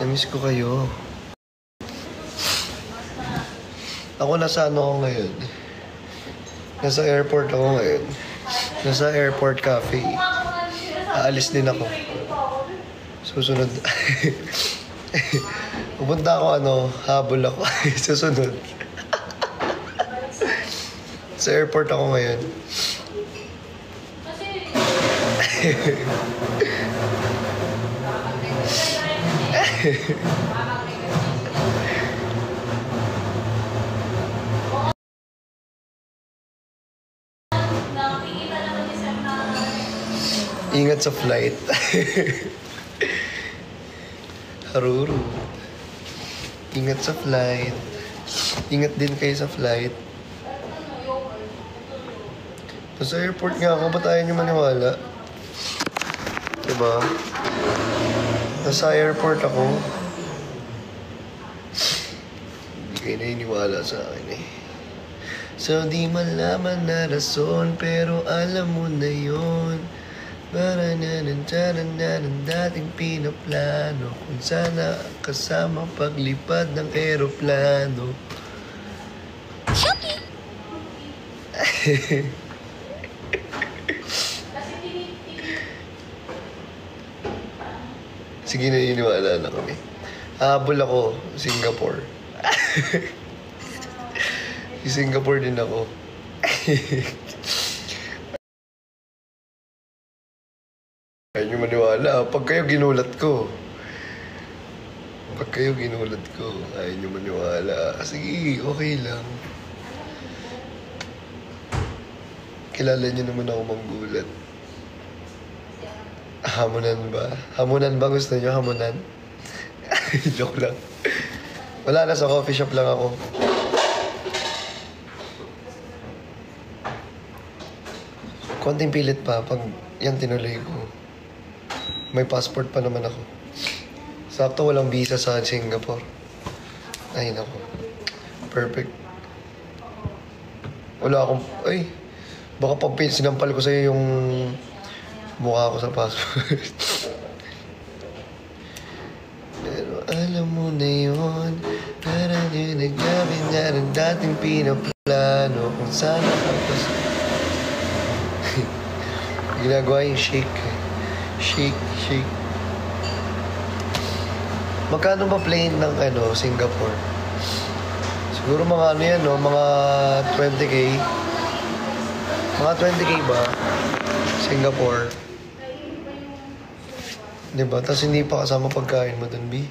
Namiss ko kayo. Ako nasa ano ako ngayon? Nasa airport ako ngayon. Nasa airport cafe. Aalis din ako. Susunod. Pupunta ako habol ako. Susunod. Sa airport ako ngayon. Ingat sa flight. Haruru. Ingat sa flight. Ingat din kayo sa flight. Sa airport nga ako, ba't ayaw niyo maniwala? Diba? Nasa airport ako. Hindi kayo naniniwala sa akin eh. So di malaman na rason, pero alam mo na yun. Para ng dating pinaplano, kung sana kasama paglipad ng eroplano. Sige, naniniwala na kami. Habol ako, Singapore. Singapore din ako. Ayaw nyo maniwala. Pag kayo ginulat ko. Ayaw nyo maniwala. Sige, okay lang. Kilala nyo naman ako manggulat. Hamunan ba? Hamunan ba? Gusto nyo hamunan? Joke lang. Wala na, sa coffee shop lang ako. Konting pilit pa pag yan tinuloy ko. May passport pa naman ako. Sakto walang visa sa Singapore. Ay, nako. Perfect. Wala akong... Ay, baka pag sinampal ko sa'yo yung mukha ko sa passport. Pero alam mo na yun, parang yun naggabi na ng dating pinaplano kung sana kapag... Ginagawa yung shake. Shake. Magkano ba plane ng Singapore? Siguro mga yan, no? Mga 20K. Mga 20K ba? Singapore. Diba? Tapos hindi pa kasama pagkain mo dun, B.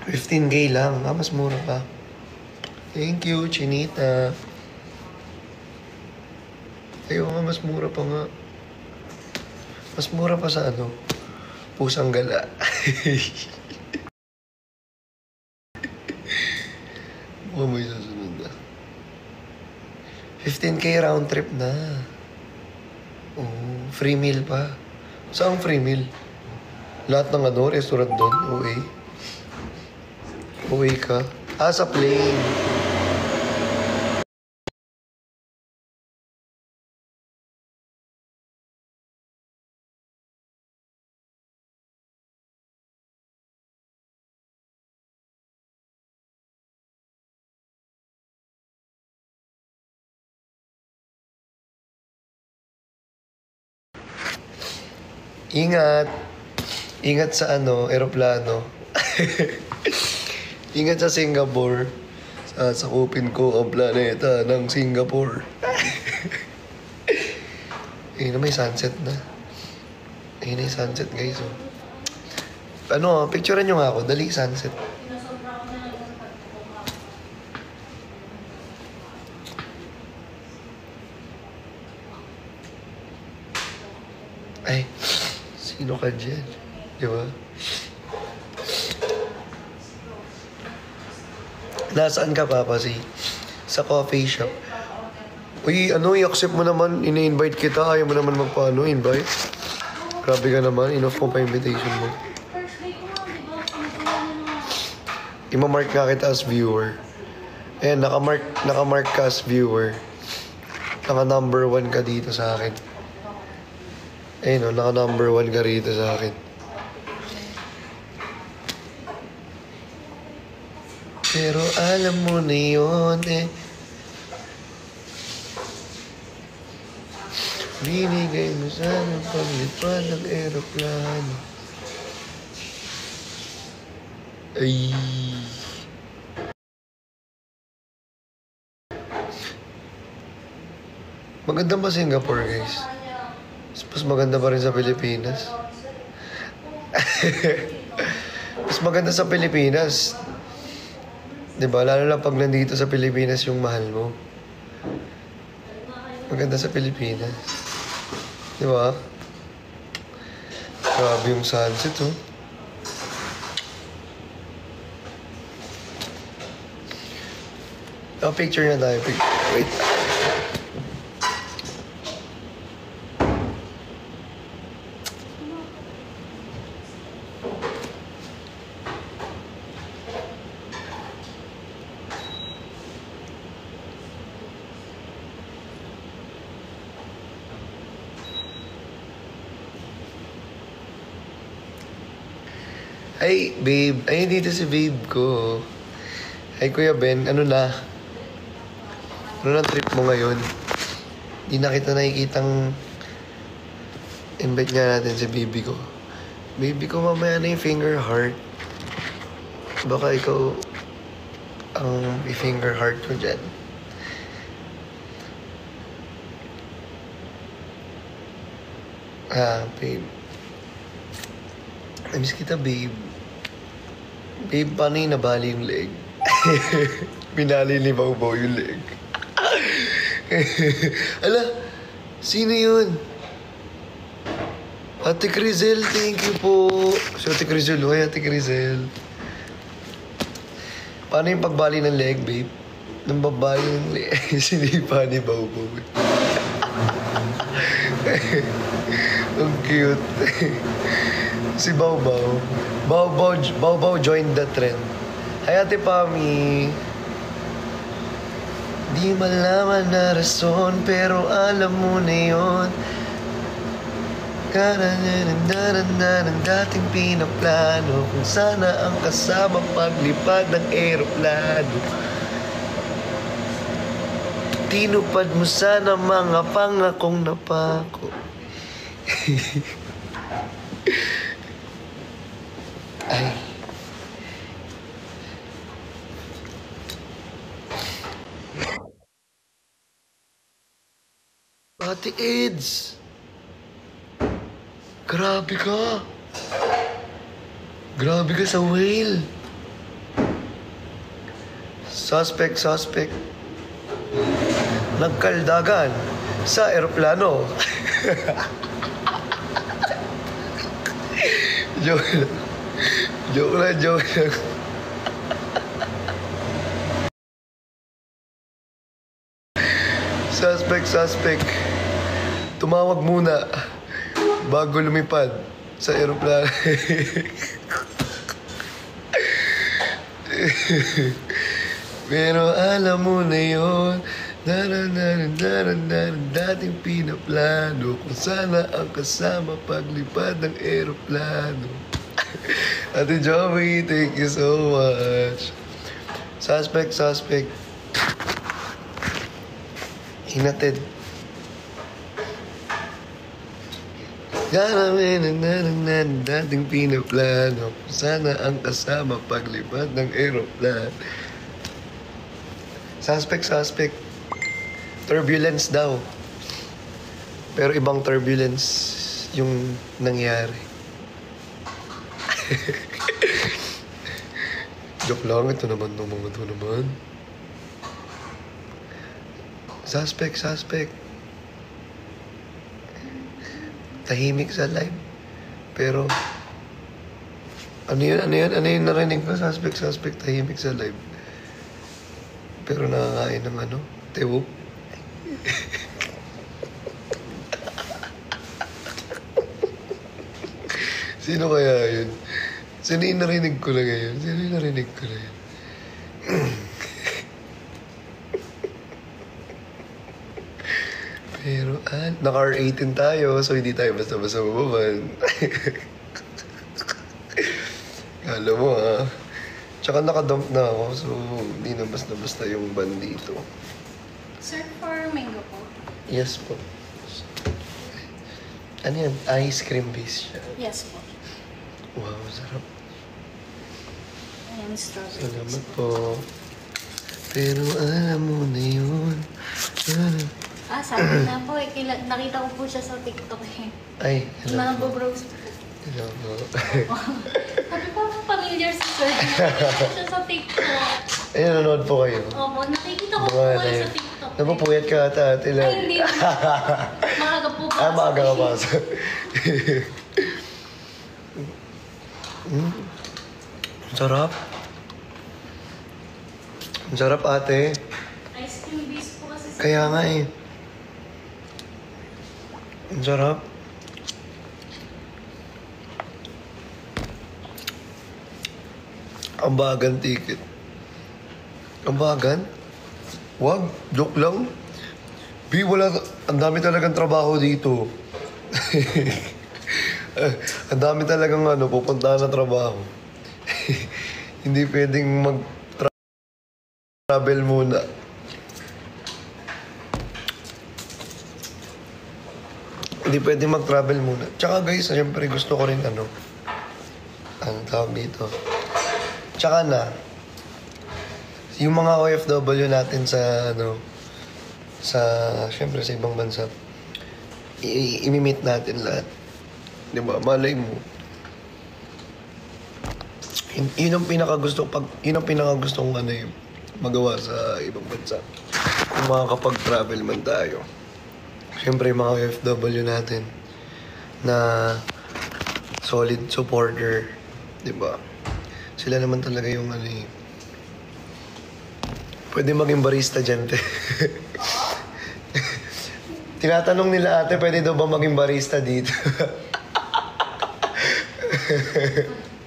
15K lang. Mas mura pa. Thank you, Chinita. Ayaw nga, mas mura pa nga. Mas mura pa sa Pusang Gala. Mukhang may susunod na. 15K round trip na. Oh, free meal pa. Saan free meal? Lahat ng restaurant doon. OA ka. Sa plane. Ingat. Ingat sa eroplano. Ingat sa Singapore. Sakupin ko ang planeta ng Singapore. Ayun na, may sunset na. Ayun na yung sunset, guys. Picturean nyo nga ako. Dali, sunset. Ay, sino ka dyan? Di ba? Nasaan ka, Papa? Sa coffee shop. Uy, i-accept mo naman. Ina-invite kita. Ayaw mo naman invite. Grabe ka naman. Enough mo pa invitation mo. Ima-mark nga kita as viewer. Ayan, naka-mark ka as viewer. Naka-number 1 ka dito sa akin. Ayun, naka-number 1 ka rito sa akin. Pero alam mo na yun eh. Binigay mo sana paglipad ng aeroplano. Ay. Maganda ba Singapore, guys? Mas maganda pa rin sa Pilipinas. Mas maganda sa Pilipinas. Diba? Lalo na pag nandito sa Pilipinas yung mahal mo. Maganda sa Pilipinas. Diba? Grabe yung sunset, oh. Oh, picture na tayo. Wait. Ay, babe. Ay, dito si babe ko. Ay, Kuya Ben, ano na? Ano na trip mo ngayon? Di na kita nakikitang invite nga natin si baby ko. Baby ko, mamaya na yung finger heart. Baka ikaw ang i-finger heart ko dyan. Ah, babe. I miss kita, babe. Babe, paano yung nabali yung leg? Pinali ni Bawbaw yung leg. Ala, sino yun? Ate Crizel, thank you po. Si Ate Crizel, oy, Ate Crizel. Paano yung pagbali ng leg, babe? Nang babali ng leg, sinipa ni Bawbaw. Ang cute. Si Bawbaw. Bawbaw joined the trend. Ay, Ate Pami. Di malaman na rason, pero alam mo na yun. Karandaran ng dating pinaplano, kung sana ang kasama paglipad ng aeroplano. Tinupad mo sana mga pangakong napako. Ay. Ate Eds. Grabe ka. Grabe ka sa whale. Suspect. Nagkaldagan sa eroplano. Joke lang. Suspect. Tumawag muna bago lumipad sa eroplano. Pero alam mo na yun, dating pinaplano, kung sana ang kasama paglipad ng eroplano. Ate Joey, thank you so much. Suspect. Hinatid. Dating pinaplano, kung sana ang kasama paglipad ng aeroplano. Suspect. Turbulence daw. Pero ibang turbulence yung nangyari. Joke lang, ito naman. Suspect. Tahimik sa live. Pero, ano yun narinig ko? Suspect, tahimik sa live. Pero nakakain ng tewo. Sino kaya yun? Sino yung narinig ko lang ngayon? Pero, naka-R18 tayo, so hindi tayo basta-basta mababan. Alam mo, Tsaka nakadump na ako, so hindi na basta-basta yung bandito. Sir, for mango po. Yes po. Ano yan? Ice cream base siya. Yes po. Wow, sarap. Ayan, strawberry. Salamat po. Pero alam mo na yun. Sabi na po eh. Nakita ko po siya sa TikTok eh. Ay, hello po. Bros po. Hello po. Sabi ko, familiar si Sir. Nakita ko siya sa TikTok. Ay, nanonood po kayo. Opo, nakikita ko po kayo sa TikTok. Napapuyat ka ata, ate lang. Ay, hindi. Maaga po pa. Maaga ka pa. Sarap. Ang sarap, ate. Ice cream base po kasi. Kaya nga eh. Ang sarap. Ambagan ticket. Ambagan? Wag, joke lang. B, wala, ang dami talagang trabaho dito. Ang dami talagang pupuntahan na trabaho. Hindi pwedeng mag-travel muna. Hindi pwedeng mag-travel muna. Tsaka guys, siyempre gusto ko rin ang tawag dito. Tsaka yung mga OFW natin siyempre sa ibang bansa, i-meet natin lahat. Di ba? Malay mo. Yun ang pinakagusto kong magawa sa ibang bansa. Kung makakapag-travel man tayo. Siyempre, yung mga OFW natin na solid supporter. Di ba? Sila naman talaga yung pwede maging barista dyan, te. Tinatanong nila, ate, pwede daw ba maging barista dito?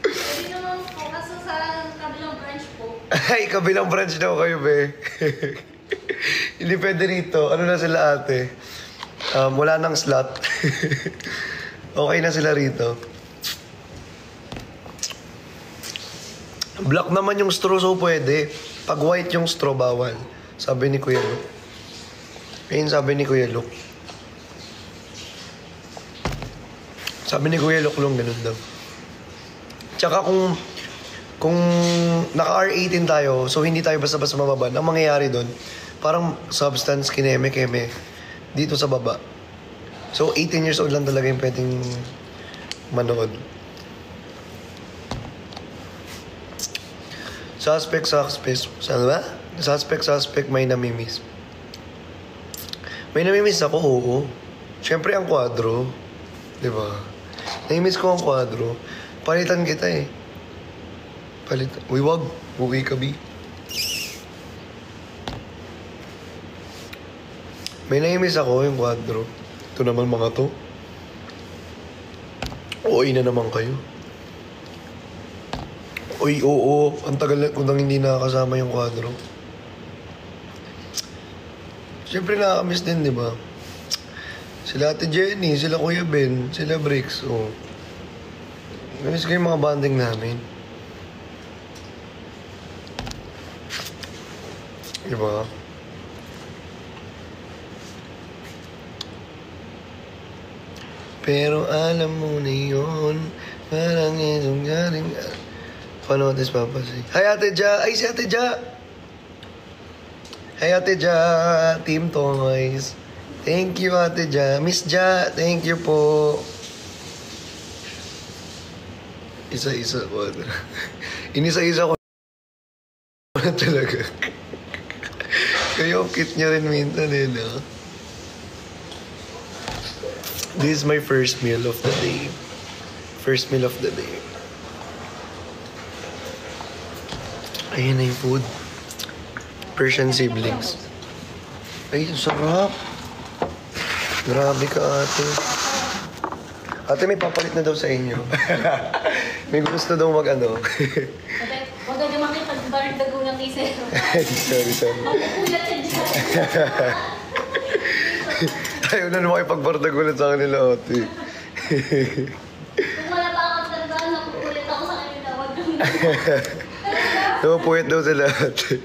Pwede naman po, kaso sa kabilang branch po. Ay, kabilang branch daw kayo, be. Hindi pwede rito. Ano na sila, ate? Wala nang slot. Okay na sila rito. Black naman yung straw, so pwede. Pag white yung straw, bawal. Sabi ni Kuya Luke. Ayun, sabi ni Kuya Luke. Sabi ni Kuya Luke lang, ganun daw. Tsaka kung naka-R18 tayo, so hindi tayo basta-basta mababa, ang mangyayari doon, parang substance kineme-keme dito sa baba. So, 18 years old lang talaga yung pwedeng manood. Suspect, saan ba? Suspect, may namimiss. May namimiss ako, oo. Siyempre ang kwadro. Diba? Namimiss ko ang kwadro. Palitan kita eh. Palitan. Uy, wag. Uwi ka, B. May namimiss ako yung kwadro. Ito naman mga to. Uy na naman kayo. Uy, oo. Ang tagal na kung hindi nakakasama yung kwadro. Siyempre nakakamiss din, di ba? Sila Ate Jenny, sila Kuya Ben, sila Bricks, oh. Namiss ko yung mga banding namin. Di ba? Pero alam mo na yun, parang itong galing... Paano this papasay? Hi, Ate Ja! Ay, si Ate Ja! Hi, Ate Ja! Team Toys. Thank you, Ate Ja. Miss Ja, thank you po. Isa-isa ko. Inisa-isa ko na talaga. Kayo, kit niya rin minsan eh, no? This is my first meal of the day. First meal of the day. Ayan na yung food. Persian siblings. Ay, sarap. Grabe ka, ate. Ate, may papalit na daw sa inyo. May gusto daw mag-ano. Huwag ka naman makipag-bardagulang kay Sir. Ay, sorry. Makukulat siya dyan. Ayaw na naman makipagbardagulan sa kanila, ate. Kung wala pa akong tandaan, makukulit ako sa kanila. Huwag naman. Napapuwit daw sila ate.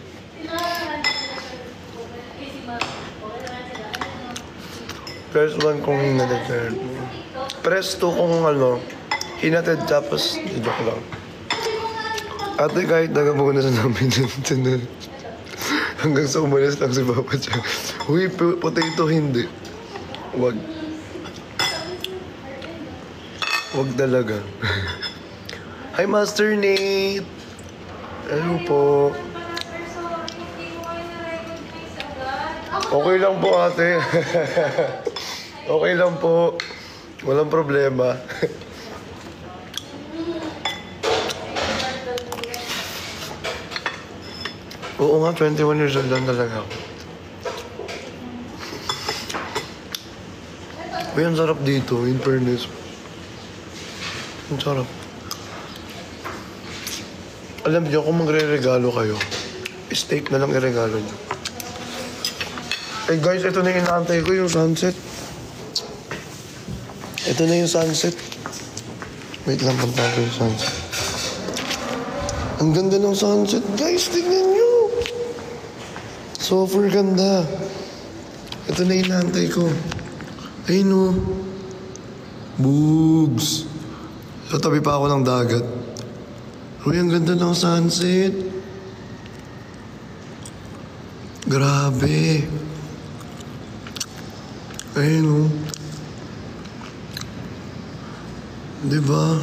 Press 1 kung hinatid. Press 2 kung hinatid tapos joke lang. Ate kahit nagabunas namin dun. Hanggang sa umalis lang si Papa siya. Uy, potato hindi. Wag. Wag talaga. Hi, Master Nate! Hello po. Okay lang po, ate. Okay lang po. Walang problema. Oo nga, 21 years old lang talaga ako. Uy, ang sarap dito, in fairness. Ang sarap. Alam niyo, kung magre-regalo kayo, steak na lang i-regalo niyo. Eh guys, ito na yung inaantay ko, yung sunset. Ito na yung sunset. Wait lang, punta ko yung sunset. Ang ganda ng sunset, guys, tingnan niyo. Super ganda. Ito na yung inaantay ko. Ayun o. Boobs. Sa tabi pa ako ng dagat. Uy, ang ganda ng sunset. Grabe. Ayun o. Diba?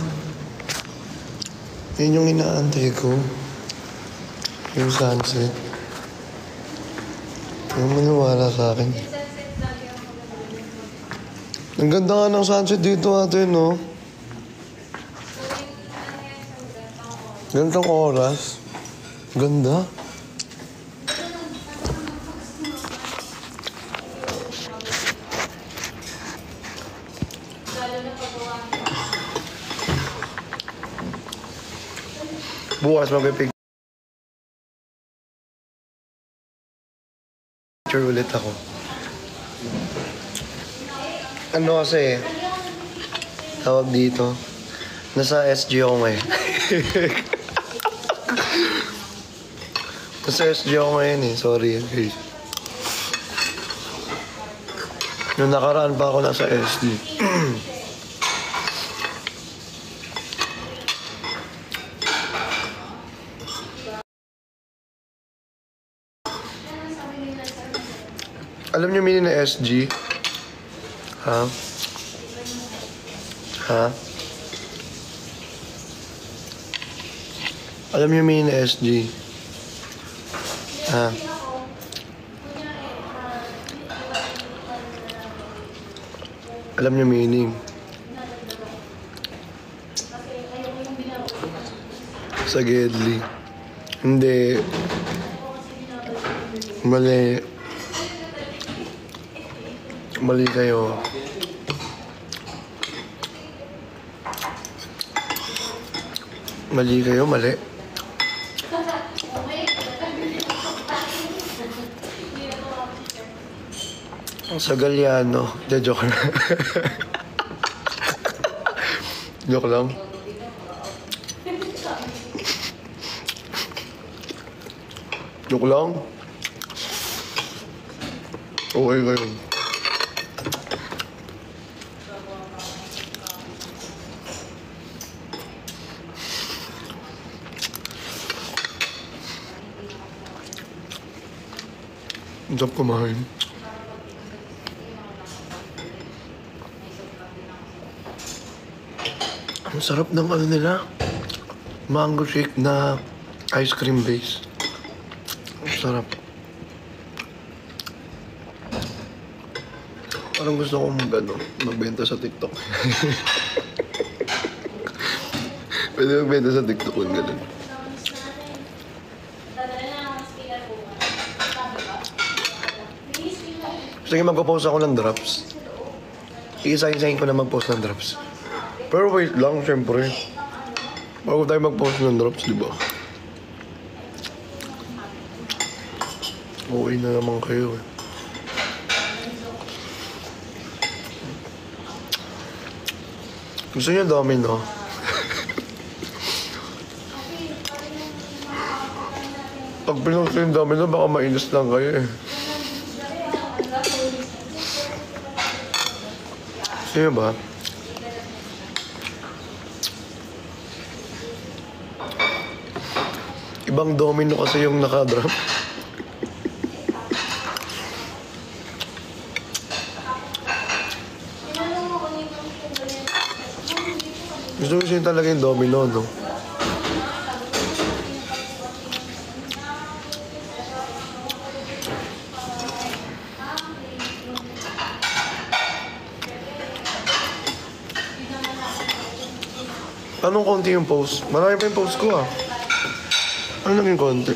Yun yung inaantay ko. Yung sunset. Yung maniwala sa akin. Ang ganda nga ng sunset dito ate, no? Gantong oras. Ganda. Bukas magpipicture ulit ako. Ano kasi, tawag dito, nasa SG ako ngayon. Nasa SG ako ngayon eh, sorry guys. Nung nakaraan pa ako nasa SG. Alam niyo meaning na SG? Ha? Ha? Alam niyo meaning na SG? Ha? Alam niyo meaning? Sa Gedli. Hindi. Mali. Mali kayo. Mali kayo, mali. Sa Galliano. De, joke lang. Joke lang. Joke lang. Okay kayo. Ang sarap kumain. Ang sarap ng ano nila. Mango shake na ice cream base. Ang sarap. Parang gusto kong magbenta sa TikTok. Pwede magbenta sa TikTok kung gano'n. Sige, magpo-post ako ng drops. Iisa-isahin ko na mag-post ng drops. Pero wait lang, syempre. Bago tayo mag-post ng drops, di ba? Okay na naman kayo eh. Gusto niyo dami, no? Pag pinost yung domino, baka mainis lang kayo eh. Sino ba? Ibang domino kasi yung nakadrop. Gusto ko siya talaga yung domino, no? Anong konti yung post? Marami pa yung post ko ah. Ano naging konti?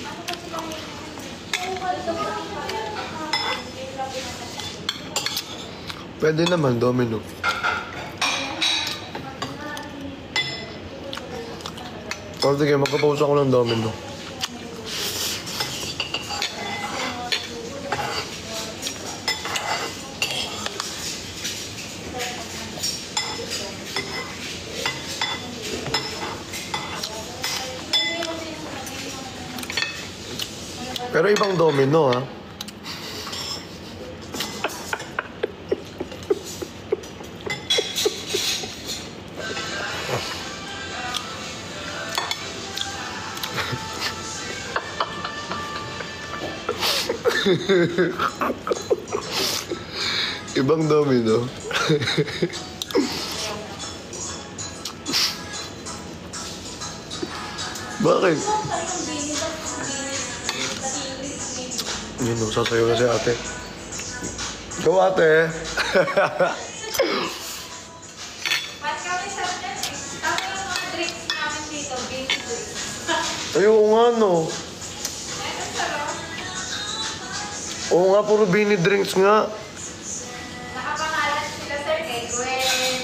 Pwede naman, domino. O sige, magpo-post ako ng domino. Pero ibang domino, ha? Ibang domino. Bakit? Yun, sasayo na si ate. Go, ate. Ba't kami sa dyan eh? Tama yung mga drinks namin dito, beans drinks. Ay, oo nga, no. Meron sarap. Oo nga, puro bini drinks nga. Nakapangalan sila sir kay Gwen.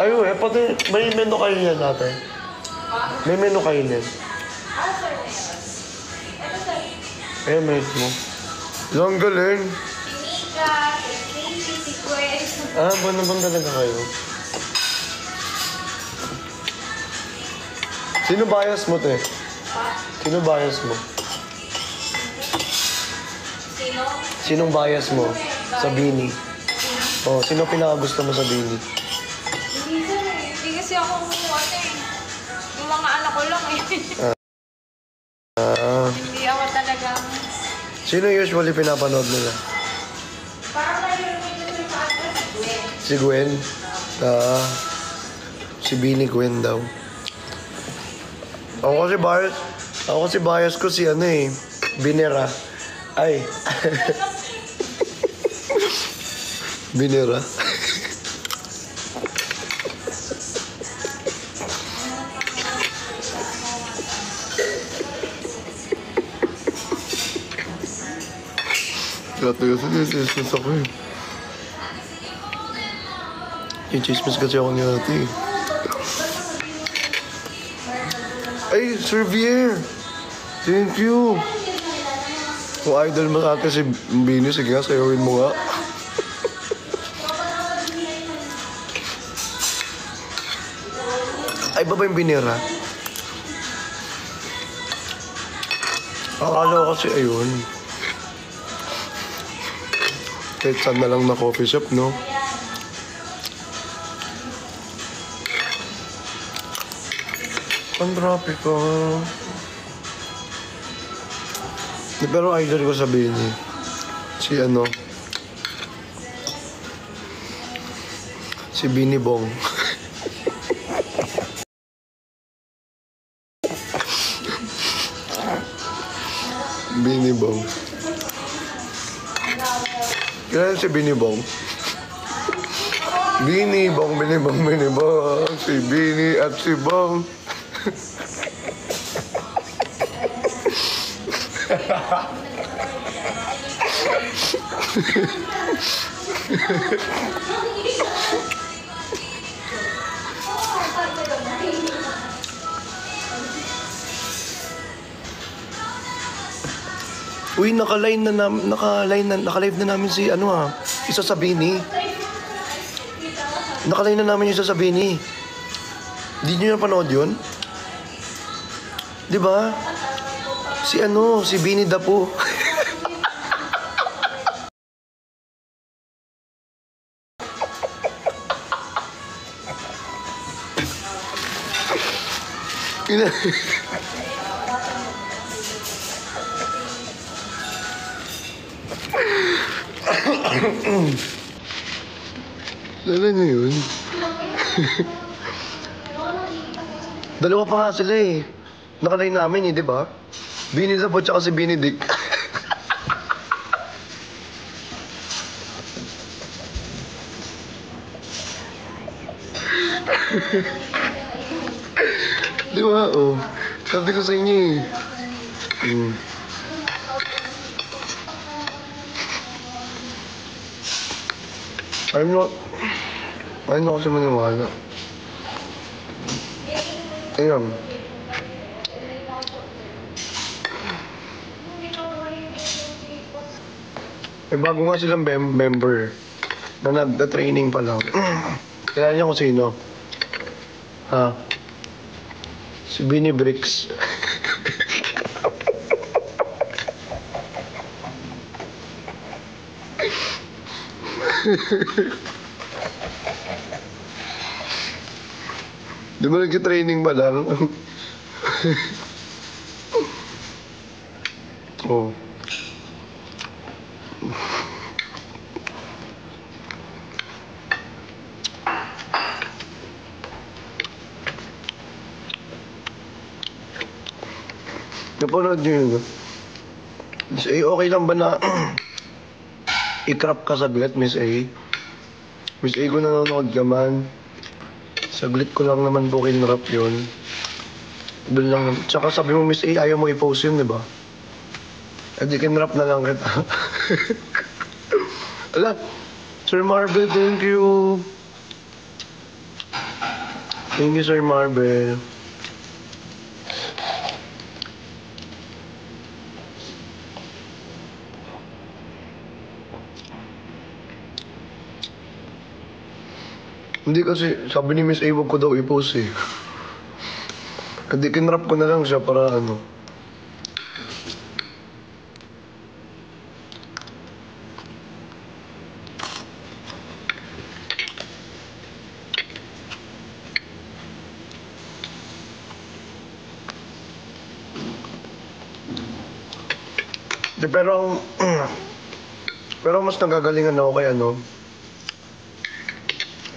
Ayun, eh, pati may menu kayo yan, ate. May menu kayo yan. Ah, sir, meron. Ito sir. Eh, mismo. Lang galing. Si Mika, si Stacy, si Gwen. Ah, buwan talaga kayo. Sino bias mo, te? Sino bias mo? Sino? Sinong bias mo sa Bini? Oh, sino pinakagusto mo sa Bini? Hindi sir eh. Hindi kasi ako ano eh. Yung mga anak ko lang eh. Ah, Hindi ako talagang... sino usually pinapanood nila? Parang nalilunod ko sa akin si Gwen. Si Gwen? Ah, si Bini Gwen daw. Ako kasi bias ko si ano eh, Binera. Ay. Binera. Katuyo sa chismis ako eh. Yung chismis kasi ako ni ate eh. Ay, Sir Vier! Thank you! Kung idol mo ate si Bini, sige nga, sayawin mo nga. Ay, ba yung Binera? Akala ko kasi, ayun. Kahit saan na lang na coffee shop, no? Ang traffic ko. Pero idol ko sa Bini. Si ano? Si Bini Bong. Bini Bong. Kailan si Bini Bong? Bini Bong, Bini Bong, Bini Bong. Si Bini at si Bong. Uy, naka-live na namin si ano isa sa Bini. Naka-live na namin yung isa sa Bini. Di nyo napanood yun? Di ba? Si Bini Dapo. Ina. Lala na yun. Dalawa pa nga sila eh. Nakalay namin eh, di ba? Bini Dapo tsaka si Benedict. Di ba? Oh. Sabi ko sa inyo eh. I'm not kasi maniwala. Ayun. May bago nga silang member na nagda-training pa lang. Kaya niya kung sino? Ha? Si Bini Bricks. Di ba nag-training pa lang? Oh. Napanood niyo yun, no? Miss A, okay lang ba na i-crop ka saglit, Miss A? Miss A, kung nanonood ka man, saglit ko lang naman po kinrap yun. Doon lang. Tsaka sabi mo, Miss A, ayaw mo i-post yun, di ba? Eh di kinrap na lang kita. Ala, Sir Marvel, thank you. Thank you, Sir Marvel. Hindi kasi, sabi ni Miss A, wag ko daw i-post eh. Hindi, kinrap ko na lang siya para ano. Di, pero, pero mas nagagalingan ako kay ano.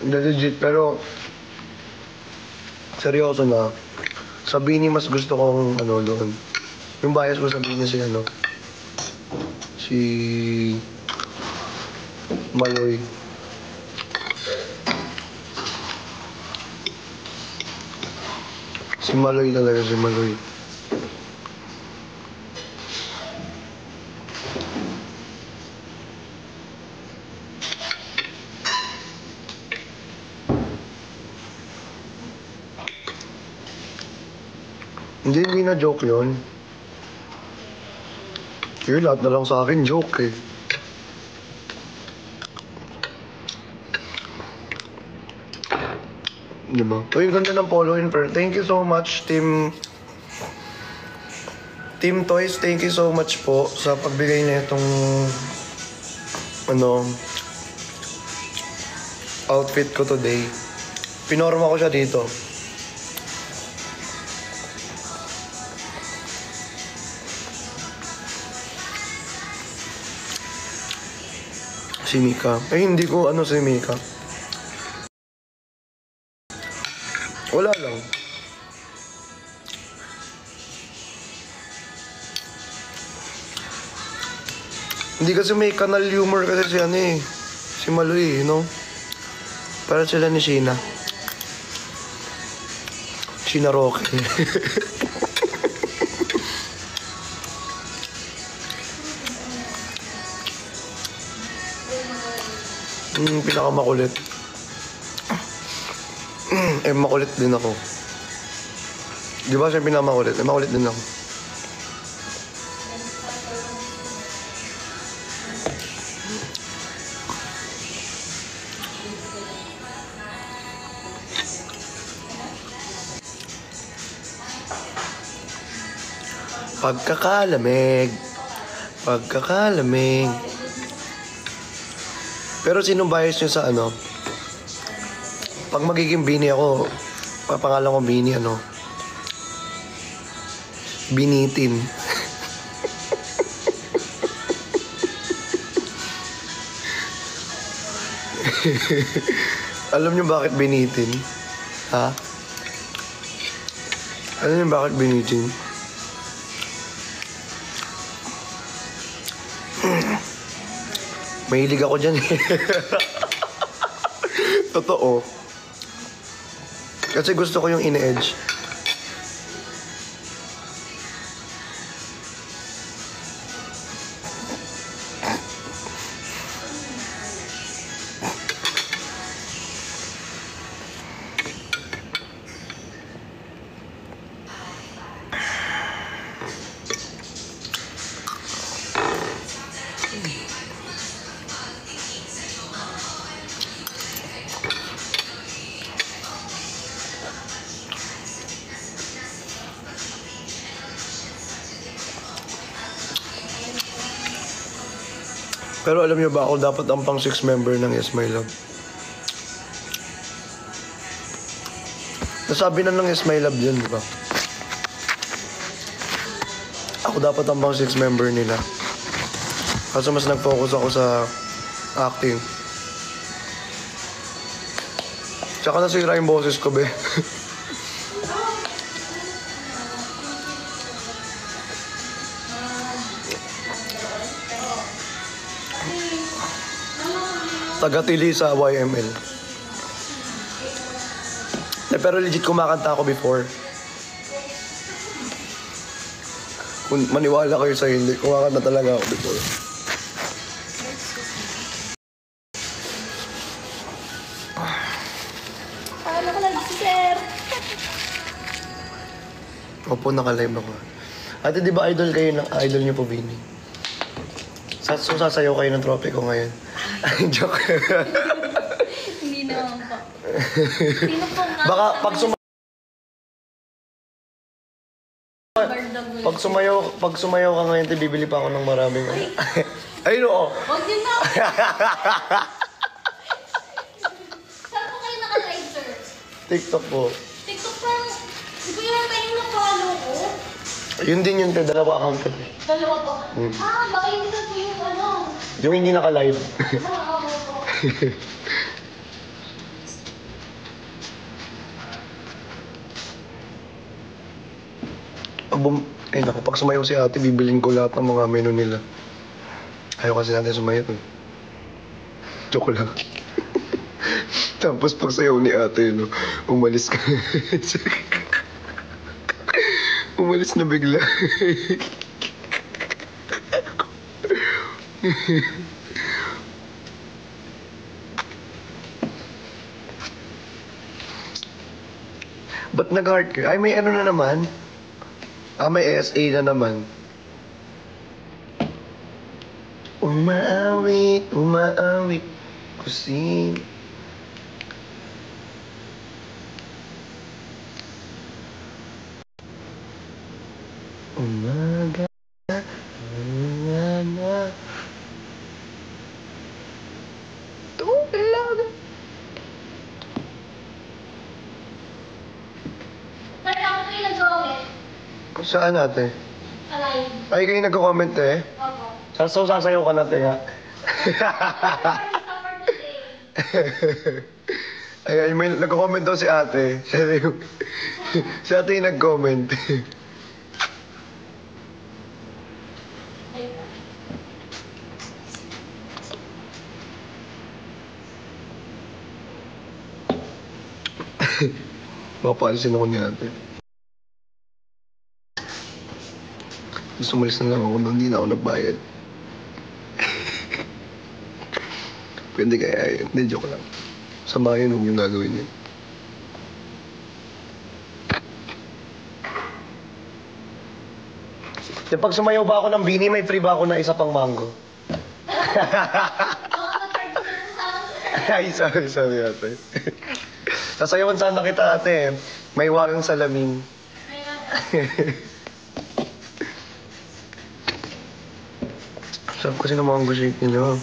Legit, pero seryoso na. Sabihin ni mas gusto kong ano doon. Yung bias ko sabihin niya si ano. Si Maloy. Si Maloy talaga, si Maloy. Hindi na joke yun. Yun, lahat na lang sa akin joke eh. Diba? Uy, ganda ng follow in per. Thank you so much, Team Toys. Thank you so much po sa pagbigay na itong ano outfit ko today. Pinorma ko siya dito. Si Mika. Eh, hindi ko ano si Mika. Wala lang. Hindi kasi may kanal humor kasi si ano eh. Si Maloy, you know? Para sila ni Sheena. Sheena Roque. Pinakamakulit. Makulit din ako. Di ba siya pinakamakulit? Makulit din ako. Pagkakalamig. Pagkakalamig. Pero sino bias nyo sa ano? Pag magiging bini ako, papangalan ko bini ano? Binitin. Alam niyo bakit binitin? Ha? Alam niyo bakit binitin? Mahilig ako dyan eh. Totoo. Kasi gusto ko yung ine-edge. Pero alam niyo ba ako dapat ang pang 6 member ng Yes My Love? Nasabi na ng Yes My Love yun, di ba? Ako dapat ang pang 6 member nila. Kaso mas nag-focus ako sa acting. Tsaka nasira yung boses ko, be. Tagatili sa YML. Pero legit kumakanta ako before. Kung maniwala kayo sa hindi, kumakanta talaga ako before. Paano ka lang, sir? Opo, naka-live ako. Ate, di ba idol kayo ng idol niyo po, Vini? So, sasayaw kayo ng trope ko ngayon. Ay, joke. Hindi naman po. Sino po nga? Baka pag sumayaw ka ngayon, bibili pa ako ng maraming. Ay, oo. Huwag din na. Saan po kayo naka-live, sir? TikTok po. TikTok parang, di ba yung tayo na-follow ko? Yun din yung dalawa account ko. Dalawa po. Baka hindi na po yung ano. Yung hindi naka-live. Nakakawa po. Ay naku, pag sumayaw si ate, bibilin ko lahat ng mga menu nila. Ayaw kasi natin sumayaw. Joke lang. Tapos pag sayaw ni ate, no, umalis ka. Umalis na bigla. Ba't nag-heart ka? Ay, may ano na naman. May SA na naman. Umaawit, umaawit, kusing. Umaga, umaga. Tulog. Sir, ako kayo nag-comment. Saan ate? Alive. Ay, kayo nagko-comment eh. Opo. Sasayaw ka natin ha. Summer today. Ay, may nagko-comment daw si ate. Si ate yung nag-comment. Ayun. Mapaalisin ako ni ate. Gusto umalis na lang ako nung hindi na ako nagbayad. Pwede kaya yun. Hindi, joke lang. Sama yun, huwag yung gagawin yun. Pag sumayaw ba ako ng bini, may free ba ako na isa pang mango? Ay, sorry ate. Sasayawan sana kita ate. May wagang salamin. Ayun. Sarap kasi ng mango shake nila.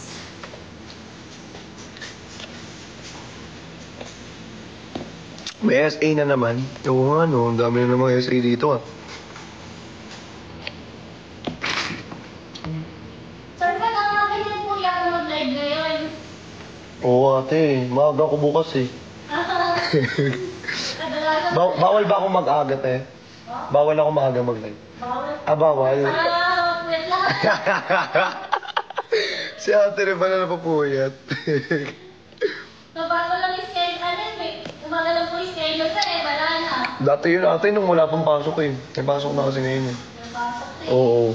May SA na naman. Oo nga no, ang dami na namang SA dito ah. Saan ka nakakaganyan po yung mag-live ngayon? Oo ate, maaga ko bukas eh. Kadalasan Bawal ba akong mag-aga eh? Bawal ako maaga mag-live. bawal. Ah, bawal. Wait lang. Si ate rin pala napapuyat. Nabago lang yung schedule. Ano eh? Umaga lang po yung schedule ko eh. Wala na. Dati yun ate nung wala pang pasok eh. May pasok na kasi ngayon eh. Napasok na eh. Oo.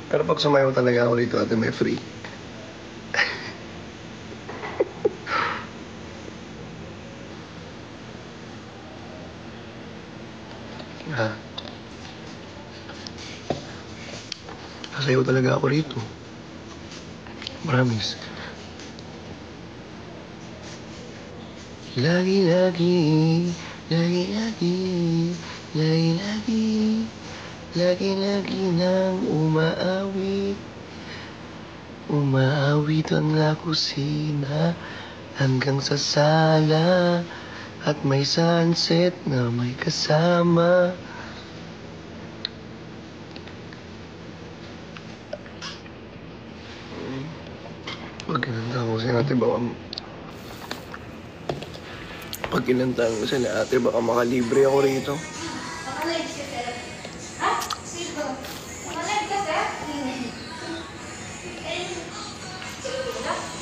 Pero pag sumayaw talaga ako dito ate may free. Ha? Sasayaw talaga ako rito. Promise. Lagi-lagi, lagi-lagi, lagi-lagi, lagi-lagi nang umaawit. Umaawit ang kusina hanggang sa sala at may sunset na may kasama. Pag kinanta ko si ate baka pag kinanta ko si ate baka makalibre ako rito. Nakalive ka, sir. Ha? Sino? Nakalive ka, sir?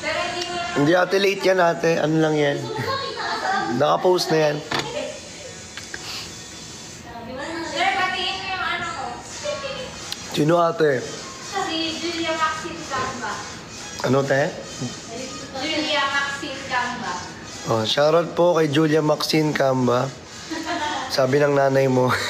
Pero hindi mo lang. Hindi ate, late yan ate. Ano lang yan? Nakapost na yan. Sir, batiin mo yung ano ko. Sino ate? Si Julia Maxine Gamba. Ano te? Julia Maxine Gamba. Oh, shoutout po kay Julia Maxine Camba. Sabi ng nanay mo. Ewan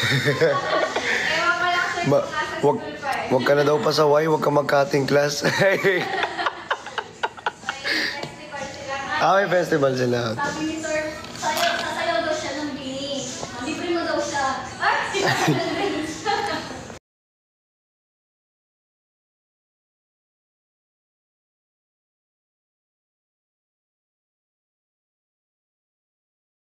ko lang, sir, kung nasa wag, school pa eh. wag ka na daw pasaway, wag ka mag-cutting class. May festival sila nga. May festival sila. Sabi ni sir, sasayaw daw siya ng bini. Libre mo daw siya. Ay!